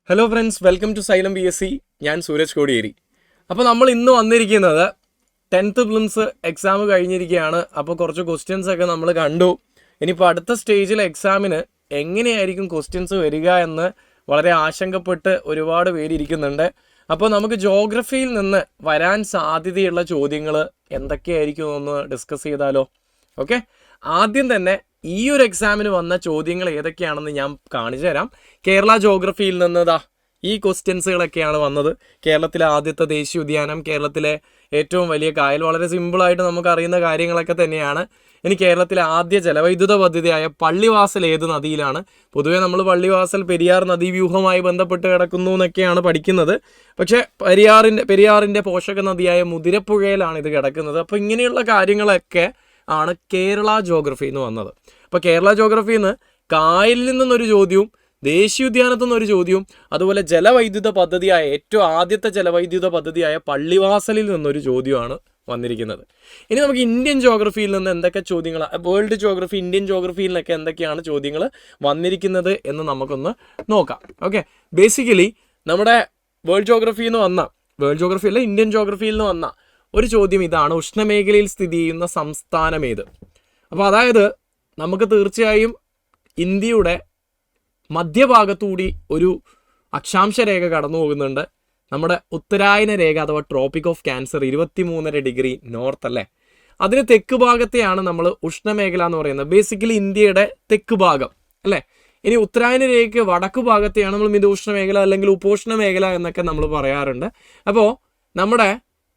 Hello friends, welcome to Xylem BSc. ഞാൻ സൂരജ് കോടിയേരി. അപ്പോൾ നമ്മൾ ഇന്ന് വന്നിരിക്കുന്നത് 10th പ്രിലിംസ് എക്സാം കഴിഞ്ഞിരിക്കുകയാണ്. അപ്പോൾ കുറച്ച് ക്വസ്റ്റ്യൻസ് ഒക്കെ നമ്മൾ കണ്ടു. ഇനിയിപ്പോൾ അടുത്ത സ്റ്റേജിലെ എക്സാമിന് എങ്ങനെയായിരിക്കും ക്വസ്റ്റ്യൻസ് വരിക എന്ന് വളരെ ആശങ്കപ്പെട്ട് ഒരുപാട് പേര് ഇരിക്കുന്നുണ്ട്. അപ്പോൾ നമുക്ക് ജോഗ്രഫിയിൽ നിന്ന് വരാൻ സാധ്യതയുള്ള ചോദ്യങ്ങൾ എന്തൊക്കെയായിരിക്കും എന്ന് ഡിസ്കസ് ചെയ്താലോ? ഓക്കെ, ആദ്യം തന്നെ ഈ ഒരു എക്സാമിന് വന്ന ചോദ്യങ്ങൾ ഏതൊക്കെയാണെന്ന് ഞാൻ കാണിച്ചു തരാം. കേരള ജോഗ്രഫിയിൽ നിന്ന് ഈ ക്വസ്റ്റ്യൻസുകളൊക്കെയാണ് വന്നത്. കേരളത്തിലെ ആദ്യത്തെ ദേശീയ ഉദ്യാനം, കേരളത്തിലെ ഏറ്റവും വലിയ കായൽ, വളരെ സിമ്പിളായിട്ട് നമുക്ക് അറിയുന്ന കാര്യങ്ങളൊക്കെ തന്നെയാണ്. ഇനി കേരളത്തിലെ ആദ്യ ജലവൈദ്യുത പദ്ധതിയായ പള്ളിവാസൽ ഏത് നദിയിലാണ്? പൊതുവേ നമ്മൾ പള്ളിവാസൽ പെരിയാർ നദീവ്യൂഹവുമായി ബന്ധപ്പെട്ട് കിടക്കുന്നു എന്നൊക്കെയാണ് പഠിക്കുന്നത്. പക്ഷേ പെരിയാറിൻ്റെ പോഷക നദിയായ മുതിരപ്പുഴയിലാണ് ഇത് കിടക്കുന്നത്. അപ്പോൾ ഇങ്ങനെയുള്ള കാര്യങ്ങളൊക്കെ ആണ് കേരള ജോഗ്രഫി എന്ന് വന്നത്. അപ്പോൾ കേരള ജോഗ്രഫിയിൽ നിന്ന് കായലിൽ നിന്നൊരു ചോദ്യവും ദേശീയോദ്യാനത്തു നിന്നൊരു ചോദ്യവും അതുപോലെ ജലവൈദ്യുത പദ്ധതിയായ ഏറ്റവും ആദ്യത്തെ ജലവൈദ്യുത പദ്ധതിയായ പള്ളിവാസലിൽ നിന്നൊരു ചോദ്യമാണ് വന്നിരിക്കുന്നത്. ഇനി നമുക്ക് ഇന്ത്യൻ ജോഗ്രഫിയിൽ നിന്ന് എന്തൊക്കെ ചോദ്യങ്ങൾ, വേൾഡ് ജോഗ്രഫി, ഇന്ത്യൻ ജോഗ്രഫിയിൽ നിന്നൊക്കെ എന്തൊക്കെയാണ് ചോദ്യങ്ങൾ വന്നിരിക്കുന്നത് എന്ന് നമുക്കൊന്ന് നോക്കാം. ഓക്കെ, ബേസിക്കലി നമ്മുടെ വേൾഡ് ജോഗ്രഫിയിൽ നിന്ന് ഇന്ത്യൻ ജോഗ്രഫിയിൽ നിന്ന് വന്ന ഒരു ചോദ്യം ഇതാണ്: ഉഷ്ണമേഖലയിൽ സ്ഥിതി ചെയ്യുന്ന സംസ്ഥാനം ഏത്? അപ്പോൾ അതായത് നമുക്ക് തീർച്ചയായും ഇന്ത്യയുടെ മധ്യഭാഗത്തുകൂടി ഒരു അക്ഷാംശ രേഖ കടന്നു പോകുന്നുണ്ട്. നമ്മുടെ ഉത്തരായന രേഖ അഥവാ tropic of cancer 23.5 degree north അല്ലേ? അതിന് തെക്ക് ഭാഗത്തെയാണ് നമ്മൾ ഉഷ്ണമേഖല എന്ന് പറയുന്നത്. ബേസിക്കലി ഇന്ത്യയുടെ തെക്ക് ഭാഗം അല്ലേ? ഇനി ഉത്തരായന രേഖയ്ക്ക് വടക്ക് ഭാഗത്തെയാണ് നമ്മൾ മിതോഷ്ണ മേഖല അല്ലെങ്കിൽ ഉപോഷ്ണ മേഖല എന്നൊക്കെ നമ്മൾ പറയാറുണ്ട്. അപ്പോൾ നമ്മുടെ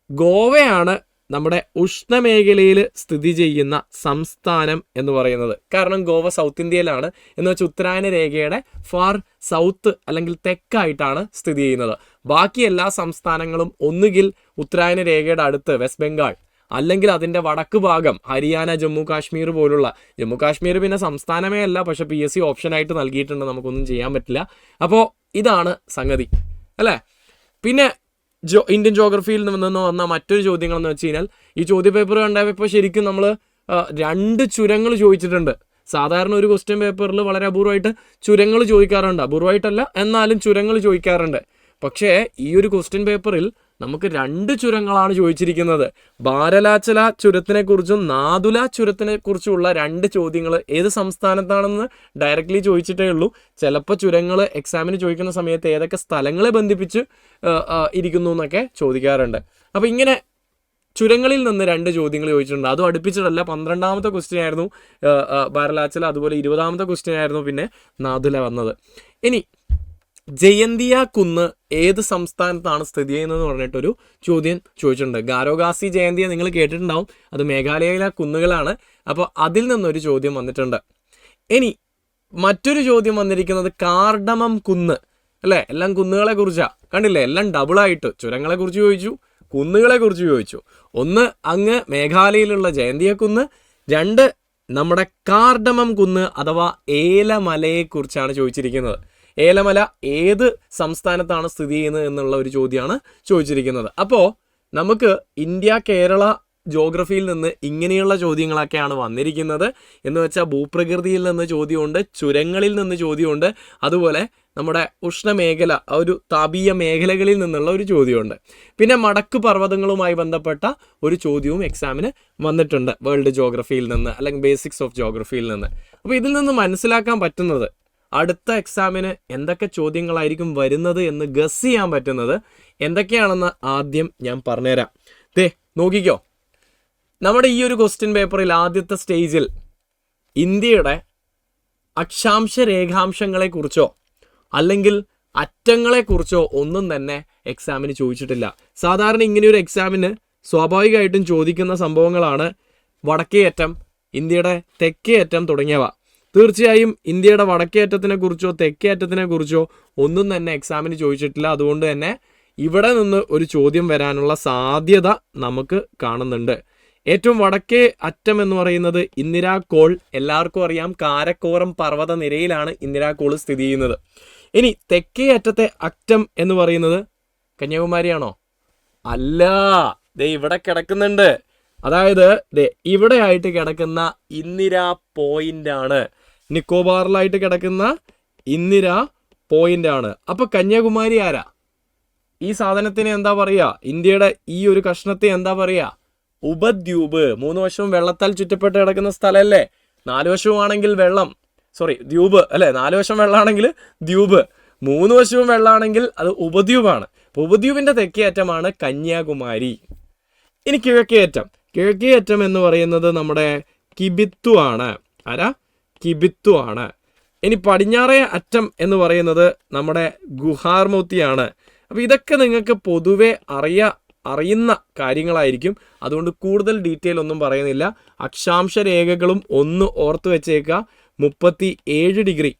ഗോവയാണ് നമ്മുടെ ഉഷ്ണമേഖലയിൽ സ്ഥിതി ചെയ്യുന്ന സംസ്ഥാനം എന്ന് പറയുന്നത്. കാരണം ഗോവ സൗത്ത് ഇന്ത്യയിലാണ്, എന്ന് വെച്ചാൽ ഉത്തരായന രേഖയുടെ ഫാർ സൗത്ത് അല്ലെങ്കിൽ തെക്കായിട്ടാണ് സ്ഥിതി ചെയ്യുന്നത്. ബാക്കി എല്ലാ സംസ്ഥാനങ്ങളും ഒന്നുകിൽ ഉത്തരായന രേഖയുടെ അടുത്ത് വെസ്റ്റ് ബംഗാൾ, അല്ലെങ്കിൽ അതിൻ്റെ വടക്ക് ഭാഗം ഹരിയാന, ജമ്മു കാശ്മീർ പോലുള്ള. ജമ്മു കാശ്മീർ പിന്നെ സംസ്ഥാനമേ അല്ല, പക്ഷെ PSC ഓപ്ഷനായിട്ട് നൽകിയിട്ടുണ്ട്, നമുക്കൊന്നും ചെയ്യാൻ പറ്റില്ല. അപ്പോൾ ഇതാണ് സംഗതി അല്ലേ? പിന്നെ ഇന്ത്യൻ ജോഗ്രഫിയിൽ നിന്ന് വന്ന മറ്റൊരു ചോദ്യങ്ങൾ എന്ന് വെച്ച് കഴിഞ്ഞാൽ, ഈ ചോദ്യ പേപ്പർ കണ്ടപ്പോൾ ശരിക്കും നമ്മൾ 2 ചുരങ്ങൾ ചോദിച്ചിട്ടുണ്ട്. സാധാരണ ഒരു ക്വസ്റ്റ്യൻ പേപ്പറിൽ വളരെ അപൂർവമായിട്ട് ചുരങ്ങൾ ചോദിക്കാറുണ്ട്. അപൂർവമായിട്ടല്ല, എന്നാലും ചുരങ്ങൾ ചോദിക്കാറുണ്ട്. പക്ഷേ ഈ ഒരു ക്വസ്റ്റ്യൻ പേപ്പറിൽ നമുക്ക് 2 ചുരങ്ങളാണ് ചോദിച്ചിരിക്കുന്നത്. ബാരലാച്ചല ചുരത്തിനെ കുറിച്ചും നാദുല ചുരത്തിനെ കുറിച്ചുമുള്ള 2 ചോദ്യങ്ങൾ ഏത് സംസ്ഥാനത്താണെന്ന് ഡയറക്റ്റ്ലി ചോദിച്ചിട്ടേ ഉള്ളൂ. ചിലപ്പോൾ ചുരങ്ങൾ എക്സാമിന് ചോദിക്കുന്ന സമയത്ത് ഏതൊക്കെ സ്ഥലങ്ങളെ ബന്ധിപ്പിച്ച് ഇരിക്കുന്നു എന്നൊക്കെ ചോദിക്കാറുണ്ട്. അപ്പോൾ ഇങ്ങനെ ചുരങ്ങളിൽ നിന്ന് 2 ചോദ്യങ്ങൾ ചോദിച്ചിട്ടുണ്ട്. അതും അടുപ്പിച്ചിട്ടല്ല. 12ാമത്തെ ക്വസ്റ്റ്യൻ ആയിരുന്നു ബാരലാച്ചല, അതുപോലെ 20ാമത്തെ ക്വസ്റ്റ്യൻ ആയിരുന്നു പിന്നെ നാദുല വന്നത്. ഇനി ജയന്തിയ കുന്ന് ഏത് സംസ്ഥാനത്താണ് സ്ഥിതി ചെയ്യുന്നതെന്ന് പറഞ്ഞിട്ടൊരു ചോദ്യം ചോദിച്ചിട്ടുണ്ട്. ഗാരോഗാസി ജയന്തിയ നിങ്ങൾ കേട്ടിട്ടുണ്ടാവും, അത് മേഘാലയയിലെ കുന്നുകളാണ്. അപ്പോൾ അതിൽ നിന്നൊരു ചോദ്യം വന്നിട്ടുണ്ട്. ഇനി മറ്റൊരു ചോദ്യം വന്നിരിക്കുന്നത് കാർഡമം കുന്ന് അല്ലേ? എല്ലാം കുന്നുകളെ കുറിച്ചാണ്. കണ്ടില്ലേ, എല്ലാം ഡബിളായിട്ട് ചുരങ്ങളെ കുറിച്ച് ചോദിച്ചു, കുന്നുകളെ കുറിച്ച് ചോദിച്ചു. ഒന്ന് അങ്ങ് മേഘാലയയിലുള്ള ജയന്തിയ കുന്ന്, 2 നമ്മുടെ കാർഡമം കുന്ന് അഥവാ ഏലമലയെക്കുറിച്ചാണ് ചോദിച്ചിരിക്കുന്നത്. ഏലമല ഏത് സംസ്ഥാനത്താണ് സ്ഥിതി ചെയ്യുന്നത് എന്നുള്ള ഒരു ചോദ്യമാണ് ചോദിച്ചിരിക്കുന്നത്. അപ്പോൾ നമുക്ക് ഇന്ത്യ കേരള ജോഗ്രഫിയിൽ നിന്ന് ഇങ്ങനെയുള്ള ചോദ്യങ്ങളൊക്കെയാണ് വന്നിരിക്കുന്നത്. എന്ന് വെച്ചാൽ ഭൂപ്രകൃതിയിൽ നിന്ന് ചോദ്യമുണ്ട്, ചുരങ്ങളിൽ നിന്ന് ചോദ്യമുണ്ട്, അതുപോലെ നമ്മുടെ ഉഷ്ണമേഖല ഒരു താപീയ മേഖലകളിൽ നിന്നുള്ള ഒരു ചോദ്യമുണ്ട്. പിന്നെ മടക്ക് പർവ്വതങ്ങളുമായി ബന്ധപ്പെട്ട ഒരു ചോദ്യവും എക്സാമിന് വന്നിട്ടുണ്ട് വേൾഡ് ജോഗ്രഫിയിൽ നിന്ന് അല്ലെങ്കിൽ ബേസിക്സ് ഓഫ് ജോഗ്രഫിയിൽ നിന്ന്. അപ്പോൾ ഇതിൽ നിന്ന് മനസ്സിലാക്കാൻ പറ്റുന്നത് അടുത്ത എക്സാമിന് എന്തൊക്കെ ചോദ്യങ്ങളായിരിക്കും വരുന്നത് എന്ന് ഗസ് ചെയ്യാൻ പറ്റുന്നത് എന്തൊക്കെയാണെന്ന് ആദ്യം ഞാൻ പറഞ്ഞുതരാം. നോക്കിക്കോ, നമ്മുടെ ഈ ഒരു ക്വസ്റ്റ്യൻ പേപ്പറിൽ ആദ്യത്തെ സ്റ്റേജിൽ ഇന്ത്യയുടെ അക്ഷാംശ രേഖാംശങ്ങളെക്കുറിച്ചോ അല്ലെങ്കിൽ അറ്റങ്ങളെക്കുറിച്ചോ ഒന്നും തന്നെ എക്സാമിന് ചോദിച്ചിട്ടില്ല. സാധാരണ ഇങ്ങനെയൊരു എക്സാമിന് സ്വാഭാവികമായിട്ടും ചോദിക്കുന്ന സംഭവങ്ങളാണ് വടക്കേ അറ്റം, ഇന്ത്യയുടെ തെക്കേ അറ്റം തുടങ്ങിയവ. തീർച്ചയായും ഇന്ത്യയുടെ വടക്കേ അറ്റത്തിനെ കുറിച്ചോ തെക്കേ അറ്റത്തിനെ കുറിച്ചോ ഒന്നും തന്നെ എക്സാമിന് ചോദിച്ചിട്ടില്ല. അതുകൊണ്ട് തന്നെ ഇവിടെ നിന്ന് ഒരു ചോദ്യം വരാനുള്ള സാധ്യത നമുക്ക് കാണുന്നുണ്ട്. ഏറ്റവും വടക്കേ അറ്റം എന്ന് പറയുന്നത് ഇന്ദിരാകോൾ. എല്ലാവർക്കും അറിയാം, കാരക്കോറം പർവ്വത നിരയിലാണ് ഇന്ദിരാകോൾ സ്ഥിതി ചെയ്യുന്നത്. ഇനി തെക്കേ അറ്റത്തെ അറ്റം എന്ന് പറയുന്നത് കന്യാകുമാരിയാണോ? അല്ല, ഇവിടെ കിടക്കുന്നുണ്ട്. അതായത് ഇവിടെ ആയിട്ട് കിടക്കുന്ന ഇന്ദിര പോയിന്റ് ആണ്. നിക്കോബാറിലായിട്ട് കിടക്കുന്ന ഇന്ദിര പോയിന്റ് ആണ്. അപ്പൊ കന്യാകുമാരി ആരാ? ഈ സാധനത്തിന് എന്താ പറയുക? ഇന്ത്യയുടെ ഈ ഒരു കഷ്ണത്തെ എന്താ പറയുക? ഉപദ്വീപ്. 3 വശവും വെള്ളത്താൽ ചുറ്റപ്പെട്ട് കിടക്കുന്ന സ്ഥലമല്ലേ? 4 വശവുമാണെങ്കിൽ വെള്ളം, ദ്വീപ് അല്ലേ? 4 വശം വെള്ളമാണെങ്കിൽ ദ്വീപ്, 3 വശവും വെള്ളമാണെങ്കിൽ അത് ഉപദ്വീപാണ്. അപ്പോൾ ഉപദ്വീപിന്റെ തെക്കേ അറ്റമാണ് കന്യാകുമാരി. ഇനി കിഴക്കേ അറ്റം എന്ന് പറയുന്നത് നമ്മുടെ കിബിത്തു ആണ്. ആരാ? കിബിത്തു ആണ്. ഇനി പടിഞ്ഞാറേ അറ്റം എന്ന് പറയുന്നത് നമ്മുടെ ഗുഹാർമോത്തിയാണ്. അപ്പോൾ ഇതൊക്കെ നിങ്ങൾക്ക് പൊതുവെ അറിയുന്ന കാര്യങ്ങളായിരിക്കും. അതുകൊണ്ട് കൂടുതൽ ഡീറ്റെയിൽ ഒന്നും പറയുന്നില്ല. അക്ഷാംശ രേഖകളും ഒന്ന് ഓർത്ത് വെച്ചേക്കുക. 37 ഡിഗ്രി,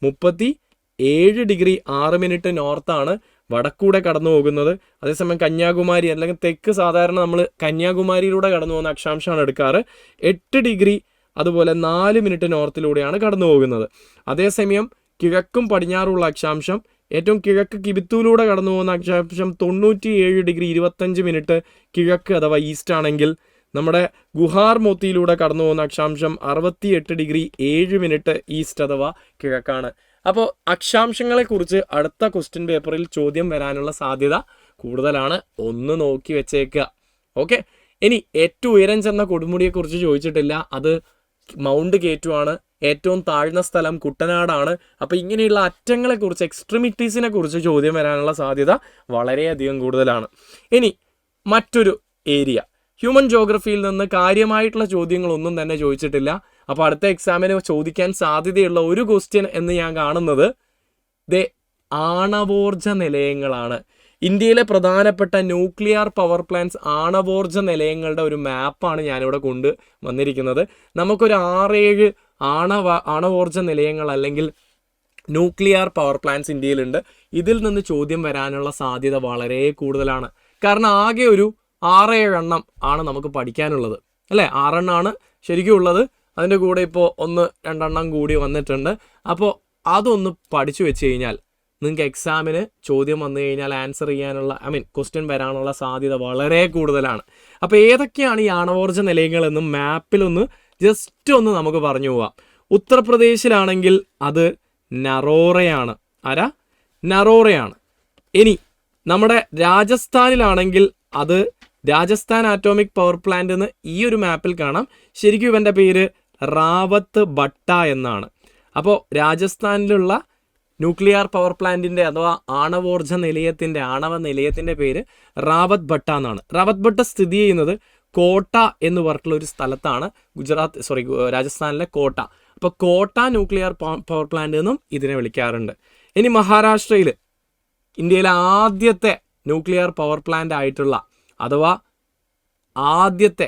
37 ഡിഗ്രി 6 മിനിറ്റ് നോർത്താണ് വടക്കൂടെ കടന്നു പോകുന്നത്. അതേസമയം കന്യാകുമാരി അല്ലെങ്കിൽ തെക്ക് സാധാരണ നമ്മൾ കന്യാകുമാരിയിലൂടെ കടന്നു പോകുന്ന അക്ഷാംശമാണ് എടുക്കാറ്. 8 ഡിഗ്രി അതുപോലെ 4 മിനിറ്റ് നോർത്തിലൂടെയാണ് കടന്നു പോകുന്നത്. അതേസമയം കിഴക്കും പടിഞ്ഞാറുള്ള അക്ഷാംശം, ഏറ്റവും കിഴക്ക് കിബിത്തുവിലൂടെ കടന്നു പോകുന്ന അക്ഷാംശം 97 ഡിഗ്രി 25 മിനിറ്റ് കിഴക്ക് അഥവാ ഈസ്റ്റ് ആണെങ്കിൽ, നമ്മുടെ ഗുഹാർമോത്തിയിലൂടെ കടന്നു പോകുന്ന അക്ഷാംശം 68 ഡിഗ്രി 7 മിനിറ്റ് ഈസ്റ്റ് അഥവാ കിഴക്കാണ്. അപ്പോൾ അക്ഷാംശങ്ങളെക്കുറിച്ച് അടുത്ത ക്വസ്റ്റ്യൻ പേപ്പറിൽ ചോദ്യം വരാനുള്ള സാധ്യത കൂടുതലാണ്. ഒന്ന് നോക്കി വെച്ചേക്കുക. ഓക്കെ. ഇനി ഏറ്റവും ഉയരം ചെന്ന കൊടുമുടിയെക്കുറിച്ച് ചോദിച്ചിട്ടില്ല. അത് മൗണ്ട് കേറ്റു ആണ്. ഏറ്റവും താഴ്ന്ന സ്ഥലം കുട്ടനാടാണ്. അപ്പോൾ ഇങ്ങനെയുള്ള അറ്റങ്ങളെക്കുറിച്ച്, എക്സ്ട്രിമിറ്റീസിനെ കുറിച്ച് ചോദ്യം വരാനുള്ള സാധ്യത വളരെയധികം കൂടുതലാണ്. ഇനി മറ്റൊരു ഏരിയ, ഹ്യൂമൻ ജോഗ്രഫിയിൽ നിന്ന് കാര്യമായിട്ടുള്ള ചോദ്യങ്ങളൊന്നും തന്നെ ചോദിച്ചിട്ടില്ല. അപ്പോൾ അടുത്ത എക്സാമിന് ചോദിക്കാൻ സാധ്യതയുള്ള ഒരു ക്വസ്റ്റ്യൻ എന്ന് ഞാൻ കാണുന്നത് ആണവോർജ നിലയങ്ങളാണ്. ഇന്ത്യയിലെ പ്രധാനപ്പെട്ട ന്യൂക്ലിയർ പവർ പ്ലാന്റ്സ്, ആണവോർജ നിലയങ്ങളുടെ ഒരു മാപ്പാണ് ഞാനിവിടെ കൊണ്ട് വന്നിരിക്കുന്നത്. നമുക്കൊരു 6-7 ആണവോർജ നിലയങ്ങൾ അല്ലെങ്കിൽ ന്യൂക്ലിയർ പവർ പ്ലാന്റ്സ് ഇന്ത്യയിലുണ്ട്. ഇതിൽ നിന്ന് ചോദ്യം വരാനുള്ള സാധ്യത വളരെ കൂടുതലാണ്. കാരണം ആകെ ഒരു 6-7 എണ്ണം ആണ് നമുക്ക് പഠിക്കാനുള്ളത്, അല്ലേ? 6 എണ്ണമാണ് ശരിക്കും ഉള്ളത്. അതിൻ്റെ കൂടെ ഇപ്പോൾ 1-2 എണ്ണം കൂടി വന്നിട്ടുണ്ട്. അപ്പോൾ അതൊന്ന് പഠിച്ചു വെച്ച് കഴിഞ്ഞാൽ നിങ്ങൾക്ക് എക്സാമിന് ചോദ്യം വന്നു കഴിഞ്ഞാൽ ആൻസർ ചെയ്യാനുള്ള ക്വസ്റ്റ്യൻ വരാനുള്ള സാധ്യത വളരെ കൂടുതലാണ്. അപ്പോൾ ഏതൊക്കെയാണ് ഈ ആണവോർജ നിലയങ്ങളെന്നും മാപ്പിലൊന്ന് ജസ്റ്റ് ഒന്ന് നമുക്ക് പറഞ്ഞു പോവാം. ഉത്തർപ്രദേശിലാണെങ്കിൽ അത് നറോറയാണ്. ആരാ? നറോറയാണ്. ഇനി നമ്മുടെ രാജസ്ഥാനിലാണെങ്കിൽ അത് രാജസ്ഥാൻ ആറ്റോമിക് പവർ പ്ലാന്റ് എന്ന് ഈ ഒരു മാപ്പിൽ കാണാം. ശരിക്കും ഇവൻ്റെ പേര് റാവത്ത് ഭട്ട എന്നാണ്. അപ്പോൾ രാജസ്ഥാനിലുള്ള ന്യൂക്ലിയർ പവർ പ്ലാന്റിൻ്റെ അഥവാ ആണവോർജ ആണവ നിലയത്തിൻ്റെ പേര് റാവത്ത് ഭട്ട എന്നാണ്. റാവത്ത് ഭട്ട സ്ഥിതി ചെയ്യുന്നത് കോട്ട എന്ന് പറഞ്ഞിട്ടുള്ള ഒരു സ്ഥലത്താണ്. രാജസ്ഥാനിലെ കോട്ട. അപ്പോൾ കോട്ട ന്യൂക്ലിയർ പവർ പ്ലാന്റ് എന്നും ഇതിനെ വിളിക്കാറുണ്ട്. ഇനി മഹാരാഷ്ട്രയിൽ ഇന്ത്യയിലെ ആദ്യത്തെ ന്യൂക്ലിയർ പവർ പ്ലാന്റ് ആയിട്ടുള്ള അഥവാ ആദ്യത്തെ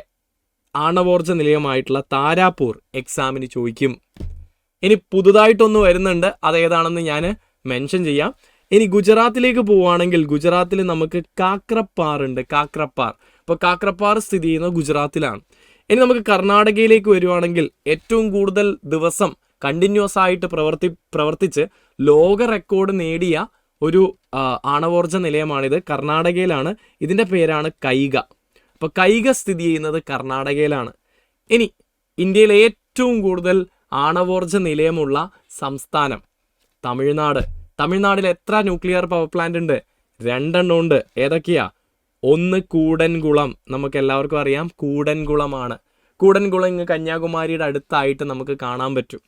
ആണവോർജ നിലയമായിട്ടുള്ള താരാപൂർ എക്സാമിന് ചോദിക്കും. ഇനി പുതുതായിട്ടൊന്ന് വരുന്നുണ്ട്, അതേതാണെന്ന് ഞാൻ മെൻഷൻ ചെയ്യാം. ഇനി ഗുജറാത്തിലേക്ക് പോവുകയാണെങ്കിൽ ഗുജറാത്തിൽ നമുക്ക് കാക്രപ്പാർ ഉണ്ട്. അപ്പോൾ കാക്രപ്പാർ സ്ഥിതി ചെയ്യുന്നത് ഗുജറാത്തിലാണ്. ഇനി നമുക്ക് കർണാടകയിലേക്ക് വരുവാണെങ്കിൽ ഏറ്റവും കൂടുതൽ ദിവസം കണ്ടിന്യൂസ് ആയിട്ട് പ്രവർത്തിച്ച് ലോക റെക്കോർഡ് നേടിയ ഒരു ആണവോർജ നിലയമാണിത്. കർണാടകയിലാണ്. ഇതിൻ്റെ പേരാണ് കൈഗ. അപ്പോൾ കൈഗ സ്ഥിതി ചെയ്യുന്നത് കർണാടകയിലാണ്. ഇനി ഇന്ത്യയിലെ ഏറ്റവും കൂടുതൽ ആണവോർജ നിലയമുള്ള സംസ്ഥാനം തമിഴ്നാടിൽ എത്ര ന്യൂക്ലിയർ പവർ പ്ലാന്റ് ഉണ്ട്? 2 എണ്ണം ഉണ്ട്. ഏതൊക്കെയാ? ഒന്ന് കൂടൻകുളം. നമുക്ക് എല്ലാവർക്കും അറിയാം കൂടൻകുളമാണ്. കൂടൻകുളം ഇങ്ങ് കന്യാകുമാരിയുടെ അടുത്തായിട്ട് നമുക്ക് കാണാൻ പറ്റും.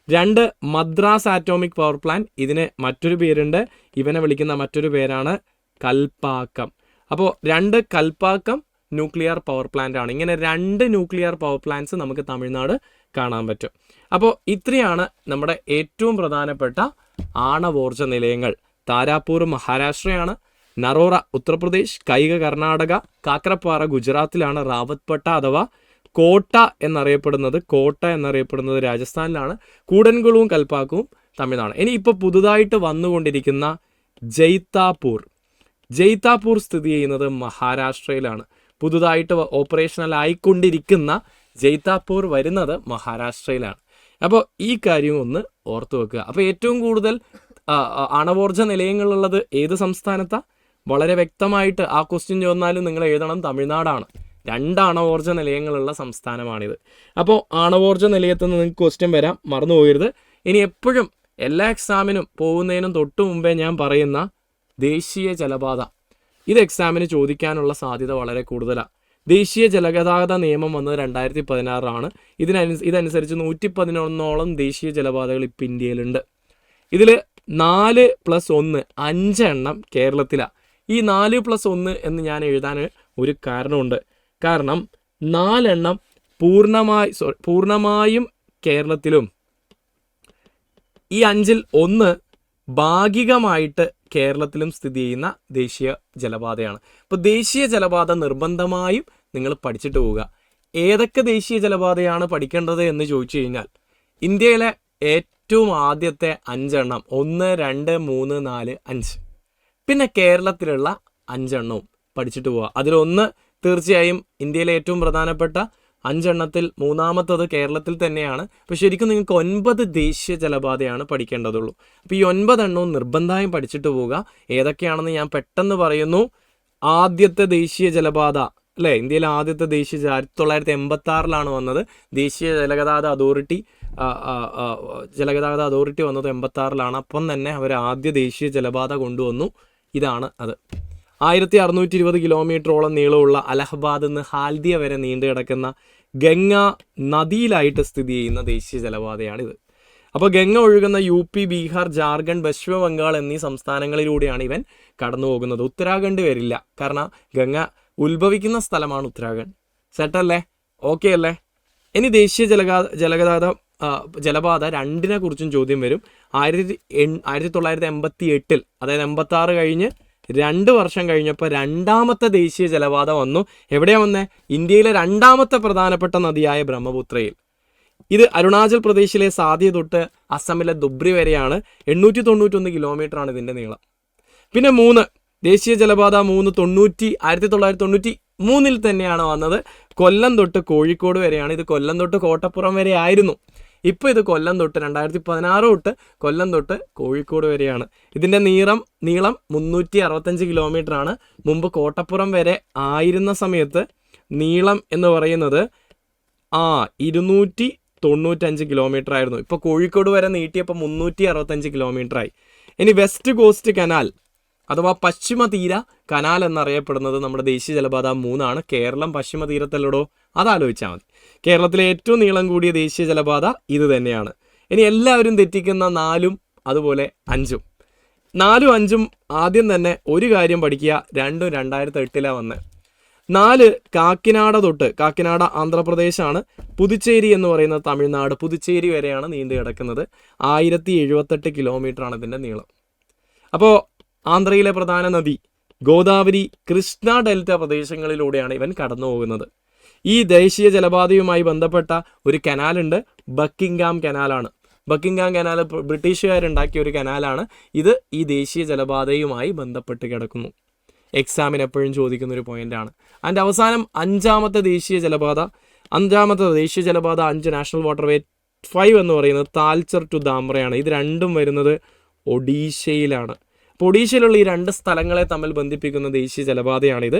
2 മദ്രാസ് ആറ്റോമിക് പവർ പ്ലാന്റ്. ഇതിന് മറ്റൊരു പേരുണ്ട്. ഇവനെ വിളിക്കുന്ന മറ്റൊരു പേരാണ് കൽപ്പാക്കം. അപ്പോൾ 2 കൽപ്പാക്കം ന്യൂക്ലിയർ പവർ പ്ലാന്റ് ആണ്. ഇങ്ങനെ 2 ന്യൂക്ലിയർ പവർ പ്ലാന്റ്സ് നമുക്ക് തമിഴ്നാട് കാണാൻ പറ്റും. അപ്പോൾ ഇത്രയാണ് നമ്മുടെ ഏറ്റവും പ്രധാനപ്പെട്ട ആണവോർജ നിലയങ്ങൾ. താരാപൂർ മഹാരാഷ്ട്രയാണ്, നറോറ ഉത്തർപ്രദേശ്, കൈഗ കർണാടക, കാക്രപ്പാറ ഗുജറാത്തിലാണ്, റാവത്ത് ഭട്ട അഥവാ കോട്ട എന്നറിയപ്പെടുന്നത് രാജസ്ഥാനിലാണ്, കൂടൻകുളവും കൽപ്പാക്കവും തമിഴ്നാട്. ഇനി ഇപ്പോൾ പുതുതായിട്ട് വന്നുകൊണ്ടിരിക്കുന്ന ജയ്താപൂർ സ്ഥിതി ചെയ്യുന്നത് മഹാരാഷ്ട്രയിലാണ്. പുതുതായിട്ട് ഓപ്പറേഷണൽ ആയിക്കൊണ്ടിരിക്കുന്ന ജയ്താപൂർ വരുന്നത് മഹാരാഷ്ട്രയിലാണ്. അപ്പോൾ ഈ കാര്യം ഒന്ന് ഓർത്തു വെക്കുക. അപ്പോൾ ഏറ്റവും കൂടുതൽ ആണവോർജ നിലയങ്ങളുള്ളത് ഏത് സംസ്ഥാനത്താണ്? വളരെ വ്യക്തമായിട്ട് ആ ക്വസ്റ്റ്യൻ ചോദിച്ചാലും നിങ്ങൾ എഴുതണം തമിഴ്നാടാണ്. 2 ആണവോർജ നിലയങ്ങളുള്ള സംസ്ഥാനമാണിത്. അപ്പോൾ ആണവോർജ നിലയത്തിൽ നിന്ന് നിങ്ങൾക്ക് ക്വസ്റ്റ്യൻ വരാം, മറന്നു പോകരുത്. ഇനി എപ്പോഴും എല്ലാ എക്സാമിനും പോകുന്നതിനും തൊട്ട് മുമ്പേ ഞാൻ പറയുന്ന ദേശീയ ജലപാത, ഇത് എക്സാമിന് ചോദിക്കാനുള്ള സാധ്യത വളരെ കൂടുതലാണ്. ദേശീയ ജലഗതാഗത നിയമം വന്നത് 2016 ഇതനുസരിച്ച് 111 ദേശീയ ജലപാതകൾ ഇപ്പം ഇന്ത്യയിലുണ്ട്. ഇതിൽ 4+1 5 എണ്ണം കേരളത്തിലാണ്. ഈ 4+1 എന്ന് ഞാൻ എഴുതാൻ ഒരു കാരണമുണ്ട്. കാരണം 4 എണ്ണം പൂർണ്ണമായും കേരളത്തിലും ഈ 5-ൽ 1 ഭാഗികമായിട്ട് കേരളത്തിലും സ്ഥിതി ചെയ്യുന്ന ദേശീയ ജലപാതയാണ്. അപ്പോൾ ദേശീയ ജലപാത നിർബന്ധമായും നിങ്ങൾ പഠിച്ചിട്ട് പോവുക. ഏതൊക്കെ ദേശീയ ജലപാതയാണ് പഠിക്കേണ്ടത് എന്ന് ചോദിച്ചു കഴിഞ്ഞാൽ ഇന്ത്യയിലെ ഏറ്റവും ആദ്യത്തെ 5 എണ്ണം 1, 2, 3, 4, 5, പിന്നെ കേരളത്തിലുള്ള 5 എണ്ണവും പഠിച്ചിട്ട് പോവുക. അതിലൊന്ന് തീർച്ചയായും ഇന്ത്യയിലെ ഏറ്റവും പ്രധാനപ്പെട്ട 5 എണ്ണത്തിൽ മൂന്നാമത്തത് കേരളത്തിൽ തന്നെയാണ്. അപ്പോൾ ശരിക്കും നിങ്ങൾക്ക് 9 ദേശീയ ജലപാതയാണ് പഠിക്കേണ്ടതുള്ളൂ. അപ്പോൾ ഈ 9 എണ്ണവും നിർബന്ധമായും പഠിച്ചിട്ട് പോവുക. ഏതൊക്കെയാണെന്ന് ഞാൻ പെട്ടെന്ന് പറയുന്നു. ആദ്യത്തെ ദേശീയ ജലപാത അല്ലേ, ഇന്ത്യയിലെ ആദ്യത്തെ ദേശീയ 1986 വന്നത്. ദേശീയ ജലഗതാഗത അതോറിറ്റി വന്നത് 86. അപ്പം തന്നെ അവർ ആദ്യ ദേശീയ ജലപാത കൊണ്ടുവന്നു. ഇതാണ് അത്. 1620 കിലോമീറ്ററോളം നീളമുള്ള അലഹബാദ് നിന്ന് ഹാൽദിയ വരെ നീണ്ടു കിടക്കുന്ന ഗംഗ നദിയിലായിട്ട് സ്ഥിതി ചെയ്യുന്ന ദേശീയ ജലപാതയാണിത്. അപ്പോൾ ഗംഗ ഒഴുകുന്ന UP, ബീഹാർ, ജാർഖണ്ഡ്, പശ്ചിമ ബംഗാൾ എന്നീ സംസ്ഥാനങ്ങളിലൂടെയാണ് ഇവൻ കടന്നു പോകുന്നത്. ഉത്തരാഖണ്ഡ് വരില്ല, കാരണം ഗംഗ ഉത്ഭവിക്കുന്ന സ്ഥലമാണ് ഉത്തരാഖണ്ഡ്. സെറ്റല്ലേ? ഓക്കെ അല്ലേ? ഇനി ദേശീയ ജലപാത 2 കുറിച്ചും ചോദ്യം വരും. 1988, അതായത് 86 കഴിഞ്ഞ് 2 വർഷം കഴിഞ്ഞപ്പോൾ രണ്ടാമത്തെ ദേശീയ ജലപാത വന്നു. എവിടെയാണ് വന്നേ? ഇന്ത്യയിലെ രണ്ടാമത്തെ പ്രധാനപ്പെട്ട നദിയായ ബ്രഹ്മപുത്രയിൽ. ഇത് അരുണാചൽ പ്രദേശിലെ സാധ്യ തൊട്ട് അസമിലെ ദുബ്രി വരെയാണ്. 891 കിലോമീറ്ററാണ് ഇതിൻ്റെ നീളം. പിന്നെ 3 ദേശീയ ജലപാത 1993 തന്നെയാണ് വന്നത്. കൊല്ലം തൊട്ട് കോഴിക്കോട് വരെയാണ്. ഇത് കൊല്ലം തൊട്ട് കോട്ടപ്പുറം വരെ ആയിരുന്നു. ഇപ്പോൾ ഇത് കൊല്ലം തൊട്ട് 2016 തൊട്ട് കൊല്ലം തൊട്ട് കോഴിക്കോട് വരെയാണ്. ഇതിൻ്റെ നീളം 365 കിലോമീറ്ററാണ്. മുമ്പ് കോട്ടപ്പുറം വരെ ആയിരുന്ന സമയത്ത് നീളം എന്ന് പറയുന്നത് 295 കിലോമീറ്റർ ആയിരുന്നു. ഇപ്പോൾ കോഴിക്കോട് വരെ നീട്ടിയപ്പോൾ 365 കിലോമീറ്ററായി. ഇനി വെസ്റ്റ് കോസ്റ്റ് കനാൽ അഥവാ പശ്ചിമ തീര കനാൽ എന്നറിയപ്പെടുന്നത് നമ്മുടെ ദേശീയ ജലപാത 3 കേരളം പശ്ചിമ തീരത്തല്ലടോ, അതാലോചിച്ചാൽ മതി. കേരളത്തിലെ ഏറ്റവും നീളം കൂടിയ ദേശീയ ജലപാത ഇത് തന്നെയാണ്. ഇനി എല്ലാവരും തെറ്റിക്കുന്ന 4ഉം അതുപോലെ 5ഉം. 4ഉം 5ഉം ആദ്യം തന്നെ ഒരു കാര്യം പഠിക്കുക, 2ഉം 2008 വന്നത്. 4 കാക്കിനാട ആന്ധ്രാപ്രദേശാണ്. പുതുച്ചേരി എന്ന് പറയുന്നത് തമിഴ്നാട്, പുതുച്ചേരി വരെയാണ് നീണ്ടു കിടക്കുന്നത്. 1078 കിലോമീറ്ററാണ് ഇതിൻ്റെ നീളം. അപ്പോൾ ആന്ധ്രയിലെ പ്രധാന നദി ഗോദാവരി, കൃഷ്ണ ഡെൽറ്റ പ്രദേശങ്ങളിലൂടെയാണ് ഇവൻ കടന്നു പോകുന്നത്. ഈ ദേശീയ ജലപാതയുമായി ബന്ധപ്പെട്ട ഒരു കനാലുണ്ട്, ബക്കിംഗ്ഹാം കനാലാണ്. ബക്കിംഗ്ഹാം കനാൽ ബ്രിട്ടീഷുകാരുണ്ടാക്കിയ ഒരു കനാലാണ്. ഇത് ഈ ദേശീയ ജലപാതയുമായി ബന്ധപ്പെട്ട് കിടക്കുന്നു. എക്സാമിന് എപ്പോഴും ചോദിക്കുന്ന ഒരു പോയിന്റാണ്. അതിൻ്റെ അവസാനം 5ാമത്തെ ദേശീയ ജലപാത 5 നാഷണൽ വാട്ടർവേ 5 എന്ന് പറയുന്നത് താൽച്ചർ ടു ധാംറയാണ്. ഇത് രണ്ടും വരുന്നത് ഒഡീഷയിലാണ്. അപ്പോൾ ഒഡീഷയിലുള്ള ഈ 2 സ്ഥലങ്ങളെ തമ്മിൽ ബന്ധിപ്പിക്കുന്ന ദേശീയ ജലപാതയാണിത്.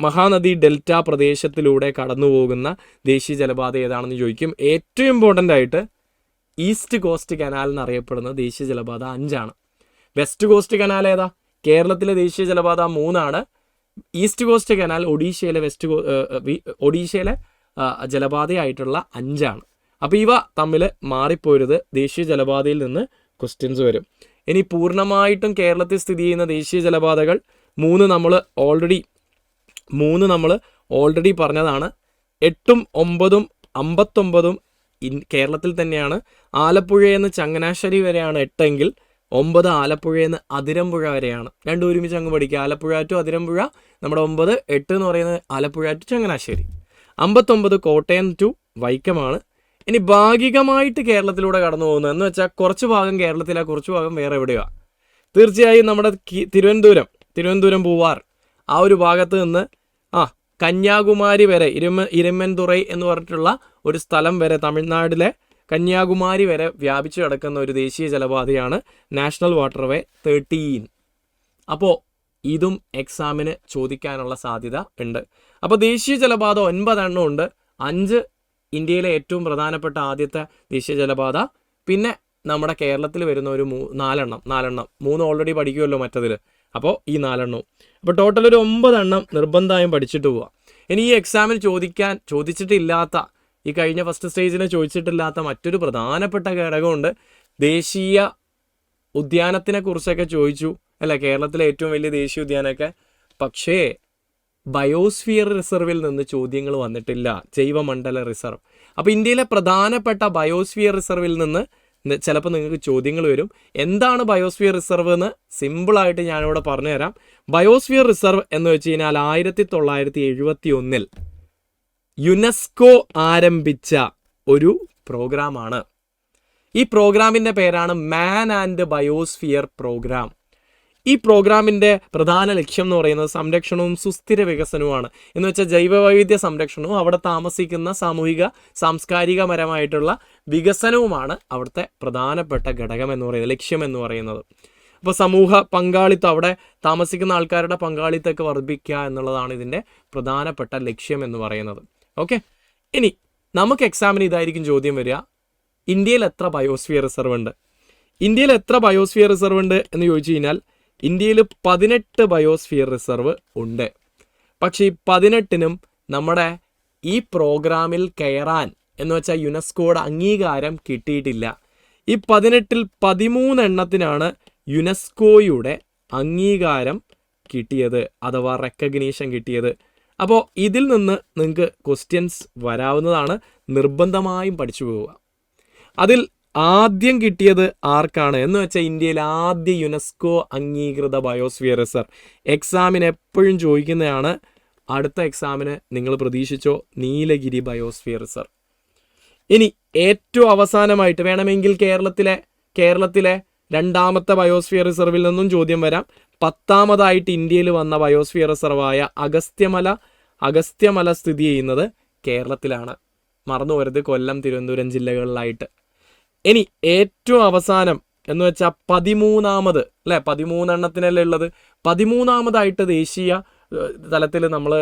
മഹാനദി ഡെൽറ്റ പ്രദേശത്തിലൂടെ കടന്നു പോകുന്ന ദേശീയ ജലപാത ഏതാണെന്ന് ചോദിക്കും. ഏറ്റവും ഇമ്പോർട്ടൻ്റ് ആയിട്ട് ഈസ്റ്റ് കോസ്റ്റ് കനാൽ എന്നറിയപ്പെടുന്ന ദേശീയ ജലപാത 5. വെസ്റ്റ് കോസ്റ്റ് കനാൽ ഏതാ? കേരളത്തിലെ ദേശീയ ജലപാത 3. ഈസ്റ്റ് കോസ്റ്റ് കനാൽ ഒഡീഷയിലെ ജലപാതയായിട്ടുള്ള 5. അപ്പോൾ ഇവ തമ്മിൽ മാറിപ്പോരുത്. ദേശീയ ജലപാതയിൽ നിന്ന് ക്വസ്റ്റ്യൻസ് വരും. ഇനി പൂർണ്ണമായിട്ടും കേരളത്തിൽ സ്ഥിതി ചെയ്യുന്ന ദേശീയ ജലപാതകൾ 3 നമ്മൾ ഓൾറെഡി പറഞ്ഞതാണ്. 8ഉം 9ഉം 59ഉം കേരളത്തിൽ തന്നെയാണ്. ആലപ്പുഴയിൽ നിന്ന് ചങ്ങനാശ്ശേരി വരെയാണ് 8 എങ്കിൽ 9 ആലപ്പുഴയിൽ നിന്ന് അതിരമ്പുഴ വരെയാണ്. രണ്ടും ഒരുമിച്ച് അങ്ങ് പഠിക്കുക. ആലപ്പുഴ ടു അതിരമ്പുഴ നമ്മുടെ 9, 8 എന്ന് പറയുന്നത് ആലപ്പുഴ ടു ചങ്ങനാശ്ശേരി. 59 കോട്ടയം ടു വൈക്കമാണ്. ഇനി ഭാഗികമായിട്ട് കേരളത്തിലൂടെ കടന്നു പോകുന്നത് എന്ന് വെച്ചാൽ കുറച്ച് ഭാഗം കേരളത്തിലാണ്, കുറച്ച് ഭാഗം വേറെ എവിടെയാണ്. തീർച്ചയായും നമ്മുടെ തിരുവനന്തപുരം പൂവാർ ആ ഒരു ഭാഗത്ത് നിന്ന് കന്യാകുമാരി വരെ ഇരമൻതുറൈ എന്ന് പറഞ്ഞിട്ടുള്ള ഒരു സ്ഥലം വരെ, തമിഴ്നാട്ടിലെ കന്യാകുമാരി വരെ വ്യാപിച്ചു കിടക്കുന്ന ഒരു ദേശീയ ജലപാതയാണ് നാഷണൽ വാട്ടർവേ 13. അപ്പോൾ ഇതും എക്സാമിന് ചോദിക്കാനുള്ള സാധ്യത ഉണ്ട്. അപ്പോൾ ദേശീയ ജലപാത 9 എണ്ണം ഉണ്ട്. 5 ഇന്ത്യയിലെ ഏറ്റവും പ്രധാനപ്പെട്ട ആദ്യത്തെ ദേശീയ ജലപാത, പിന്നെ നമ്മുടെ കേരളത്തിൽ വരുന്ന ഒരു നാലെണ്ണം 3 ഓൾറെഡി പഠിക്കുമല്ലോ മറ്റതിൽ. അപ്പോൾ ഈ 4 അപ്പോൾ ടോട്ടൽ ഒരു 9 എണ്ണം നിർബന്ധമായും പഠിച്ചിട്ട് പോവുക. ഇനി ഈ എക്സാമിൽ ചോദിച്ചിട്ടില്ലാത്ത, ഈ കഴിഞ്ഞ ഫസ്റ്റ് സ്റ്റേജിൽ ചോദിച്ചിട്ടില്ലാത്ത മറ്റൊരു പ്രധാനപ്പെട്ട ഘടകമുണ്ട്. ദേശീയ ഉദ്യാനത്തിനെ കുറിച്ചൊക്കെ ചോദിച്ചു അല്ല, കേരളത്തിലെ ഏറ്റവും വലിയ ദേശീയ ഉദ്യാനമൊക്കെ. പക്ഷേ ബയോസ്ഫിയർ റിസർവിൽ നിന്ന് ചോദ്യങ്ങൾ വന്നിട്ടില്ല, ജൈവമണ്ഡല റിസർവ്. അപ്പോൾ ഇന്ത്യയിലെ പ്രധാനപ്പെട്ട ബയോസ്ഫിയർ റിസർവിൽ നിന്ന് ചിലപ്പോൾ നിങ്ങൾക്ക് ചോദ്യങ്ങൾ വരും. എന്താണ് ബയോസ്ഫിയർ റിസർവ് എന്ന് സിമ്പിളായിട്ട് ഞാനിവിടെ പറഞ്ഞുതരാം. ബയോസ്ഫിയർ റിസർവ് എന്ന് വെച്ച് കഴിഞ്ഞാൽ 1971 യുനെസ്കോ ആരംഭിച്ച ഒരു പ്രോഗ്രാമാണ്. ഈ പ്രോഗ്രാമിൻ്റെ പേരാണ് മാൻ ആൻഡ് ബയോസ്ഫിയർ പ്രോഗ്രാം. ഈ പ്രോഗ്രാമിൻ്റെ പ്രധാന ലക്ഷ്യം എന്ന് പറയുന്നത് സംരക്ഷണവും സുസ്ഥിര വികസനവുമാണ്. എന്ന് വെച്ചാൽ ജൈവവൈവിധ്യ സംരക്ഷണവും അവിടെ താമസിക്കുന്ന സാമൂഹിക സാംസ്കാരികപരമായിട്ടുള്ള വികസനവുമാണ് അവിടുത്തെ പ്രധാനപ്പെട്ട ഘടകം എന്ന് പറയുന്നത്, ലക്ഷ്യം എന്ന് പറയുന്നത്. അപ്പോൾ സമൂഹ പങ്കാളിത്തം, അവിടെ താമസിക്കുന്ന ആൾക്കാരുടെ പങ്കാളിത്തമൊക്കെ വർദ്ധിപ്പിക്കുക എന്നുള്ളതാണ് ഇതിൻ്റെ പ്രധാനപ്പെട്ട ലക്ഷ്യം എന്ന് പറയുന്നത്. ഓക്കെ, ഇനി നമുക്ക് എക്സാമിന് ഇതായിരിക്കും ചോദ്യം വരിക, ഇന്ത്യയിൽ എത്ര ബയോസ്ഫിയർ റിസർവ് ഉണ്ട്? ഇന്ത്യയിൽ എത്ര ബയോസ്ഫിയർ റിസർവ് ഉണ്ട് എന്ന് ചോദിച്ചു കഴിഞ്ഞാൽ ഇന്ത്യയിൽ 18 ബയോസ്ഫിയർ റിസർവ് ഉണ്ട്. പക്ഷേ ഈ 18നും നമ്മുടെ ഈ പ്രോഗ്രാമിൽ കയറാൻ എന്ന് വെച്ചാൽ യുനെസ്കോയുടെ അംഗീകാരം കിട്ടിയിട്ടില്ല. ഈ 18ൽ 13 എണ്ണത്തിനാണ് യുനെസ്കോയുടെ അംഗീകാരം കിട്ടിയത്, അഥവാ റെക്കഗ്നീഷൻ കിട്ടിയത്. അപ്പോൾ ഇതിൽ നിന്ന് നിങ്ങൾക്ക് ക്വസ്റ്റ്യൻസ് വരാവുന്നതാണ്, നിർബന്ധമായും പഠിച്ചു പോവുക. അതിൽ ആദ്യം കിട്ടിയത് ആർക്കാണ് എന്ന് വെച്ചാൽ ഇന്ത്യയിൽ ആദ്യ യുനെസ്കോ അംഗീകൃത ബയോസ്ഫിയർ റിസർവ്. എക്സാമിന് എപ്പോഴും ചോദിക്കുന്നതാണ്, അടുത്ത എക്സാമിന് നിങ്ങൾ പ്രതീക്ഷിച്ചോ, നീലഗിരി ബയോസ്ഫിയർ റിസർവ്. ഇനി ഏറ്റവും അവസാനമായിട്ട് വേണമെങ്കിൽ കേരളത്തിലെ രണ്ടാമത്തെ ബയോസ്ഫിയർ റിസർവിൽ നിന്നും ചോദ്യം വരാം. 10ാമതായിട്ട് ഇന്ത്യയിൽ വന്ന ബയോസ്ഫിയർ റിസർവായ അഗസ്ത്യമല സ്ഥിതി ചെയ്യുന്നത് കേരളത്തിലാണ്. മറന്നു പോരുത്, കൊല്ലം, തിരുവനന്തപുരം ജില്ലകളിലായിട്ട്. ഇനി ഏറ്റവും അവസാനം എന്ന് വെച്ചാൽ 13ാമത് അല്ലേ, 13 എണ്ണത്തിനല്ലേ ഉള്ളത്. 13ാമതായിട്ട് ദേശീയ തലത്തിൽ നമ്മൾ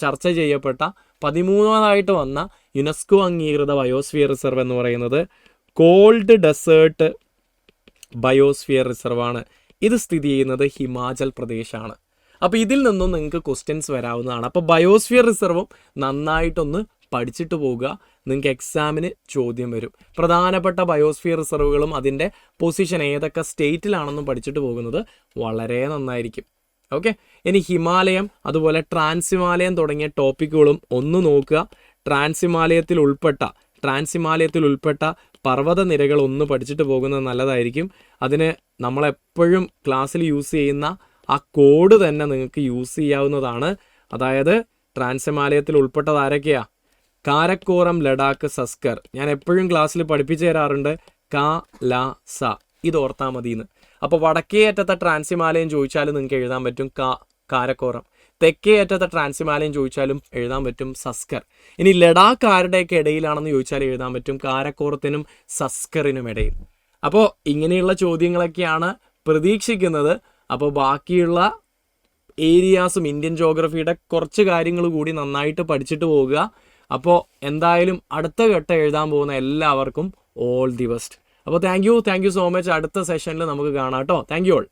ചർച്ച ചെയ്യപ്പെട്ട 13ാമതായിട്ട് വന്ന യുനെസ്കോ അംഗീകൃത ബയോസ്ഫിയർ റിസർവ് എന്ന് പറയുന്നത് കോൾഡ് ഡെസേർട്ട് ബയോസ്ഫിയർ റിസർവാണ്. ഇത് സ്ഥിതി ചെയ്യുന്നത് ഹിമാചൽ പ്രദേശാണ്. അപ്പോൾ ഇതിൽ നിന്നും നിങ്ങൾക്ക് ക്വസ്റ്റ്യൻസ് വരാവുന്നതാണ്. അപ്പോൾ ബയോസ്ഫിയർ റിസർവും നന്നായിട്ടൊന്ന് പഠിച്ചിട്ട് പോവുക, നിങ്ങൾക്ക് എക്സാമിന് ചോദ്യം വരും. പ്രധാനപ്പെട്ട ബയോസ്ഫിയർ റിസർവുകളും അതിൻ്റെ പൊസിഷൻ ഏതൊക്കെ സ്റ്റേറ്റിലാണെന്നും പഠിച്ചിട്ട് പോകുന്നത് വളരെ നന്നായിരിക്കും. ഓക്കെ, ഇനി ഹിമാലയം അതുപോലെ ട്രാൻസ് ഹിമാലയം തുടങ്ങിയ ടോപ്പിക്കുകളും ഒന്ന് നോക്കുക. ട്രാൻസ് ഹിമാലയത്തിൽ ഉൾപ്പെട്ട പർവ്വത നിരകൾ ഒന്ന് പഠിച്ചിട്ട് പോകുന്നത് നല്ലതായിരിക്കും. അതിന് നമ്മളെപ്പോഴും ക്ലാസ്സിൽ യൂസ് ചെയ്യുന്ന ആ കോഡ് തന്നെ നിങ്ങൾക്ക് യൂസ് ചെയ്യാവുന്നതാണ്. അതായത് ട്രാൻസ് ഹിമാലയത്തിൽ ഉൾപ്പെട്ടത് ആരൊക്കെയാ? കാരക്കോറം, ലഡാക്ക്, സസ്കർ. ഞാൻ എപ്പോഴും ക്ലാസ്സിൽ പഠിപ്പിച്ചു തരാറുണ്ട് സ, ഇത് ഓർത്താൽ മതിയെന്ന്. അപ്പോൾ വടക്കേ അറ്റത്തെ ട്രാൻസ് ഹിമാലയം ചോദിച്ചാലും നിങ്ങൾക്ക് എഴുതാൻ പറ്റും കാരക്കോറം. തെക്കേ അറ്റത്തെ ട്രാൻസ് ഹിമാലയം ചോദിച്ചാലും എഴുതാൻ പറ്റും സസ്കർ. ഇനി ലഡാക്ക് ആരുടെയൊക്കെ ഇടയിലാണെന്ന് ചോദിച്ചാൽ എഴുതാൻ പറ്റും കാരക്കോറത്തിനും സസ്കറിനും ഇടയിൽ. അപ്പോൾ ഇങ്ങനെയുള്ള ചോദ്യങ്ങളൊക്കെയാണ് പ്രതീക്ഷിക്കുന്നത്. അപ്പോൾ ബാക്കിയുള്ള ഏരിയാസും ഇന്ത്യൻ ജോഗ്രഫിയുടെ കുറച്ച് കാര്യങ്ങൾ കൂടി നന്നായിട്ട് പഠിച്ചിട്ട് പോകുക. അപ്പോൾ എന്തായാലും അടുത്ത ഘട്ടം എഴുതാൻ പോകുന്ന എല്ലാവർക്കും ഓൾ ദി ബെസ്റ്റ്. അപ്പോൾ താങ്ക് യു സോ മച്ച്. അടുത്ത സെഷനിൽ നമുക്ക് കാണാം കേട്ടോ. Thank you all.